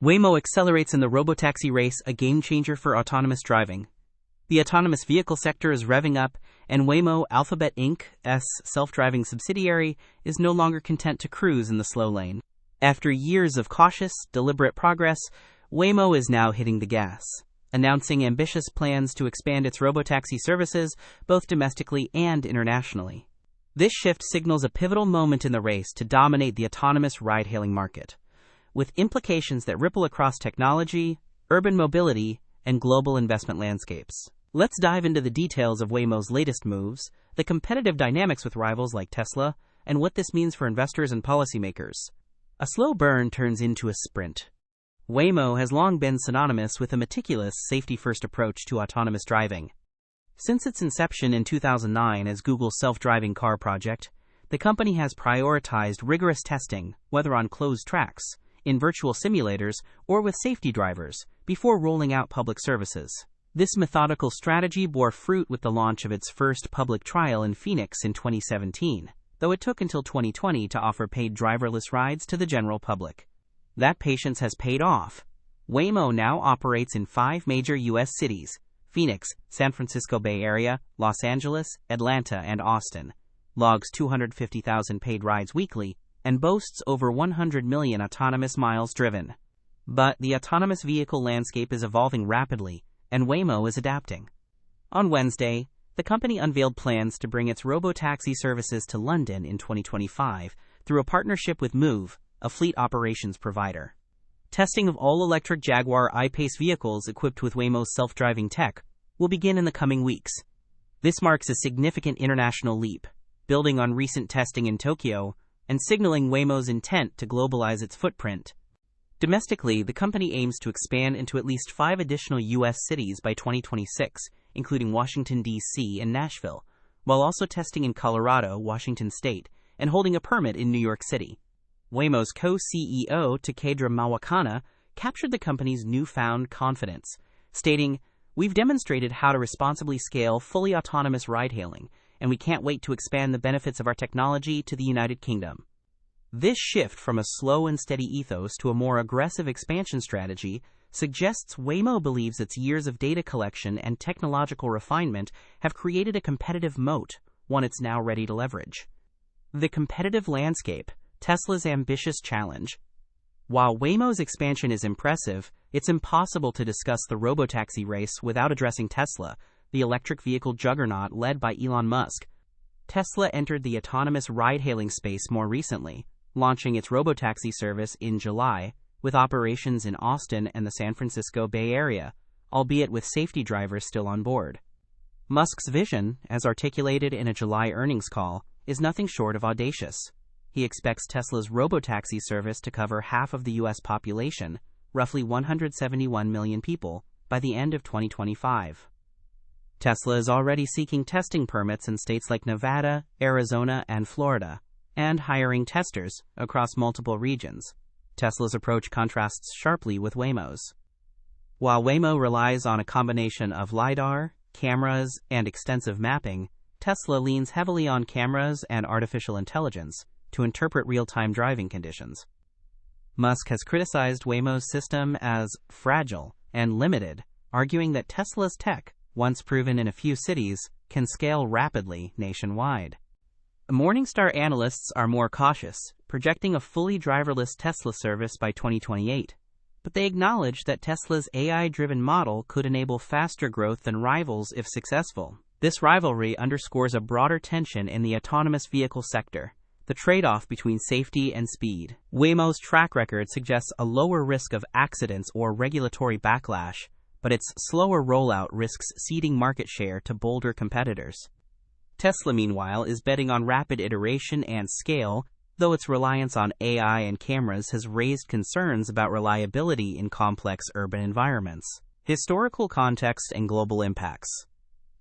Waymo accelerates in the robotaxi race, a game-changer for autonomous driving. The autonomous vehicle sector is revving up, and Waymo, Alphabet Inc.'s self-driving subsidiary, is no longer content to cruise in the slow lane. After years of cautious, deliberate progress, Waymo is now hitting the gas, announcing ambitious plans to expand its robotaxi services both domestically and internationally. This shift signals a pivotal moment in the race to dominate the autonomous ride-hailing market, with implications that ripple across technology, urban mobility, and global investment landscapes. Let's dive into the details of Waymo's latest moves, the competitive dynamics with rivals like Tesla, and what this means for investors and policymakers. A slow burn turns into a sprint. Waymo has long been synonymous with a meticulous, safety-first approach to autonomous driving. Since its inception in 2009 as Google's self-driving car project, the company has prioritized rigorous testing, whether on closed tracks, in virtual simulators, or with safety drivers, before rolling out public services. This methodical strategy bore fruit with the launch of its first public trial in Phoenix in 2017, though it took until 2020 to offer paid driverless rides to the general public. That patience has paid off. Waymo now operates in 5 major U.S. cities: Phoenix, San Francisco Bay Area, Los Angeles, Atlanta, and Austin, logs 250,000 paid rides weekly, and boasts over 100 million autonomous miles driven. But the autonomous vehicle landscape is evolving rapidly, and Waymo is adapting. On Wednesday, the company unveiled plans to bring its robotaxi services to London in 2025 through a partnership with Move, a fleet operations provider. Testing of all-electric Jaguar I-Pace vehicles equipped with Waymo's self-driving tech will begin in the coming weeks. This marks a significant international leap, building on recent testing in Tokyo and signaling Waymo's intent to globalize its footprint. Domestically, the company aims to expand into at least 5 additional U.S. cities by 2026, including Washington, D.C. and Nashville, while also testing in Colorado, Washington State, and holding a permit in New York City. Waymo's co-CEO, Takedra Mawakana, captured the company's newfound confidence, stating, "We've demonstrated how to responsibly scale fully autonomous ride-hailing, and we can't wait to expand the benefits of our technology to the United Kingdom." This shift from a slow and steady ethos to a more aggressive expansion strategy suggests Waymo believes its years of data collection and technological refinement have created a competitive moat, one it's now ready to leverage. The competitive landscape, Tesla's ambitious challenge. While Waymo's expansion is impressive, it's impossible to discuss the robotaxi race without addressing Tesla, the electric vehicle juggernaut led by Elon Musk. Tesla entered the autonomous ride-hailing space more recently, launching its robotaxi service in July, with operations in Austin and the San Francisco Bay Area, albeit with safety drivers still on board. Musk's vision, as articulated in a July earnings call, is nothing short of audacious. He expects Tesla's robotaxi service to cover half of the U.S. population, roughly 171 million people, by the end of 2025. Tesla is already seeking testing permits in states like Nevada, Arizona, and Florida, and hiring testers across multiple regions. Tesla's approach contrasts sharply with Waymo's. While Waymo relies on a combination of LiDAR, cameras, and extensive mapping, Tesla leans heavily on cameras and artificial intelligence to interpret real-time driving conditions. Musk has criticized Waymo's system as fragile and limited, arguing that Tesla's tech, once proven in a few cities, can scale rapidly nationwide. Morningstar analysts are more cautious, projecting a fully driverless Tesla service by 2028. But they acknowledge that Tesla's AI-driven model could enable faster growth than rivals if successful. This rivalry underscores a broader tension in the autonomous vehicle sector, the trade-off between safety and speed. Waymo's track record suggests a lower risk of accidents or regulatory backlash, but its slower rollout risks ceding market share to bolder competitors. Tesla, meanwhile, is betting on rapid iteration and scale, though its reliance on AI and cameras has raised concerns about reliability in complex urban environments. Historical context and global impacts.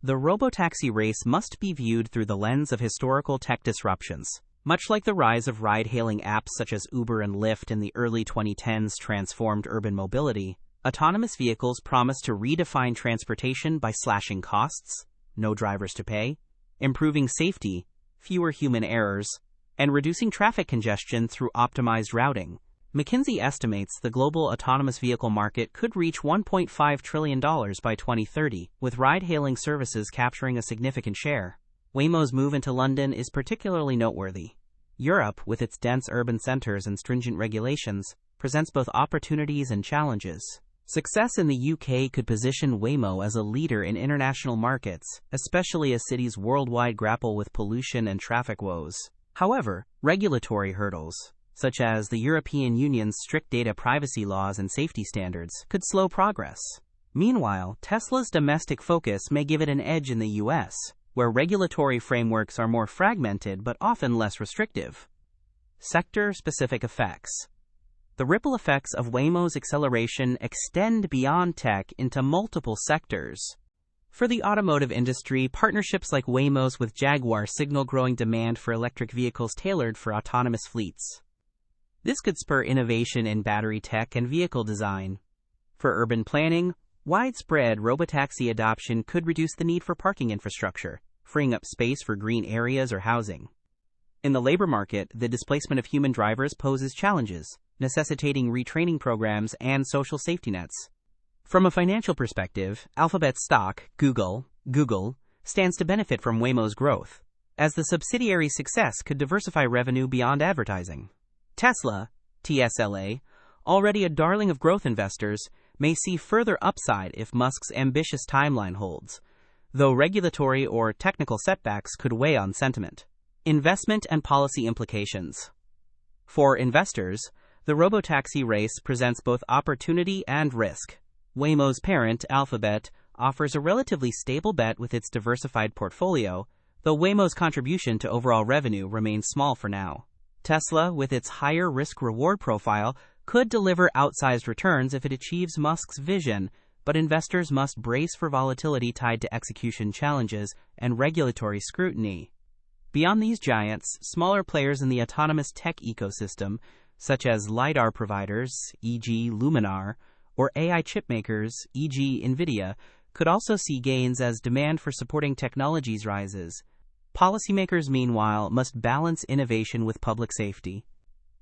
The robotaxi race must be viewed through the lens of historical tech disruptions. Much like the rise of ride-hailing apps such as Uber and Lyft in the early 2010s transformed urban mobility, autonomous vehicles promise to redefine transportation by slashing costs, no drivers to pay, improving safety, fewer human errors, and reducing traffic congestion through optimized routing. McKinsey estimates the global autonomous vehicle market could reach $1.5 trillion by 2030, with ride-hailing services capturing a significant share. Waymo's move into London is particularly noteworthy. Europe, with its dense urban centers and stringent regulations, presents both opportunities and challenges. Success in the UK could position Waymo as a leader in international markets, especially as cities worldwide grapple with pollution and traffic woes. However, regulatory hurdles, such as the European Union's strict data privacy laws and safety standards, could slow progress. Meanwhile, Tesla's domestic focus may give it an edge in the US, where regulatory frameworks are more fragmented but often less restrictive. Sector-specific effects. The ripple effects of Waymo's acceleration extend beyond tech into multiple sectors. For the automotive industry, partnerships like Waymo's with Jaguar signal growing demand for electric vehicles tailored for autonomous fleets. This could spur innovation in battery tech and vehicle design. For urban planning, widespread robotaxi adoption could reduce the need for parking infrastructure, freeing up space for green areas or housing. In the labor market, the displacement of human drivers poses challenges, necessitating retraining programs and social safety nets. From a financial perspective, Alphabet stock, Google, stands to benefit from Waymo's growth, as the subsidiary's success could diversify revenue beyond advertising. Tesla, TSLA, already a darling of growth investors, may see further upside if Musk's ambitious timeline holds, though regulatory or technical setbacks could weigh on sentiment. Investment and policy implications. For investors, the robotaxi race presents both opportunity and risk. Waymo's parent, Alphabet, offers a relatively stable bet with its diversified portfolio, though Waymo's contribution to overall revenue remains small for now. Tesla, with its higher risk-reward profile, could deliver outsized returns if it achieves Musk's vision, but investors must brace for volatility tied to execution challenges and regulatory scrutiny. Beyond these giants, smaller players in the autonomous tech ecosystem, such as LiDAR providers, e.g. Luminar, or AI chipmakers, e.g. NVIDIA, could also see gains as demand for supporting technologies rises. Policymakers, meanwhile, must balance innovation with public safety.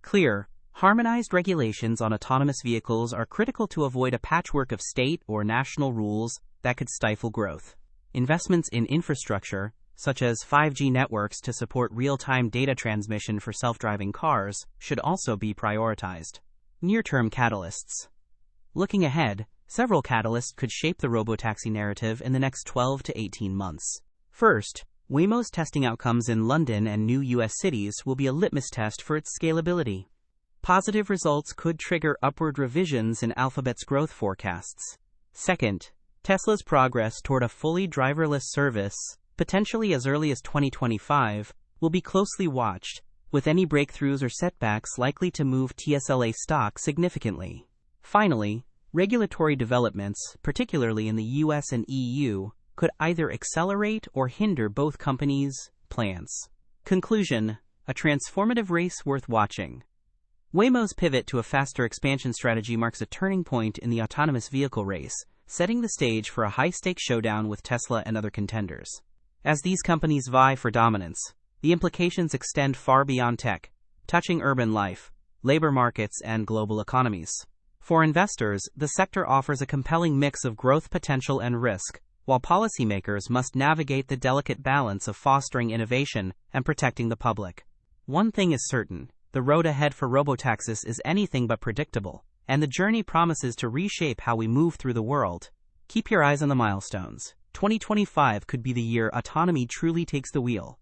Clear, harmonized regulations on autonomous vehicles are critical to avoid a patchwork of state or national rules that could stifle growth. Investments in infrastructure, such as 5G networks to support real-time data transmission for self-driving cars, should also be prioritized. Near-term catalysts. Looking ahead, several catalysts could shape the robotaxi narrative in the next 12 to 18 months. First, Waymo's testing outcomes in London and new U.S. cities will be a litmus test for its scalability. Positive results could trigger upward revisions in Alphabet's growth forecasts. Second, Tesla's progress toward a fully driverless service, potentially as early as 2025, will be closely watched, with any breakthroughs or setbacks likely to move TSLA stock significantly. Finally, regulatory developments, particularly in the US and EU, could either accelerate or hinder both companies' plans. Conclusion: a transformative race worth watching. Waymo's pivot to a faster expansion strategy marks a turning point in the autonomous vehicle race, setting the stage for a high-stakes showdown with Tesla and other contenders. As these companies vie for dominance, the implications extend far beyond tech, touching urban life, labor markets, and global economies. For investors, the sector offers a compelling mix of growth potential and risk, while policymakers must navigate the delicate balance of fostering innovation and protecting the public. One thing is certain: the road ahead for robotaxis is anything but predictable, and the journey promises to reshape how we move through the world. Keep your eyes on the milestones. 2025 could be the year autonomy truly takes the wheel.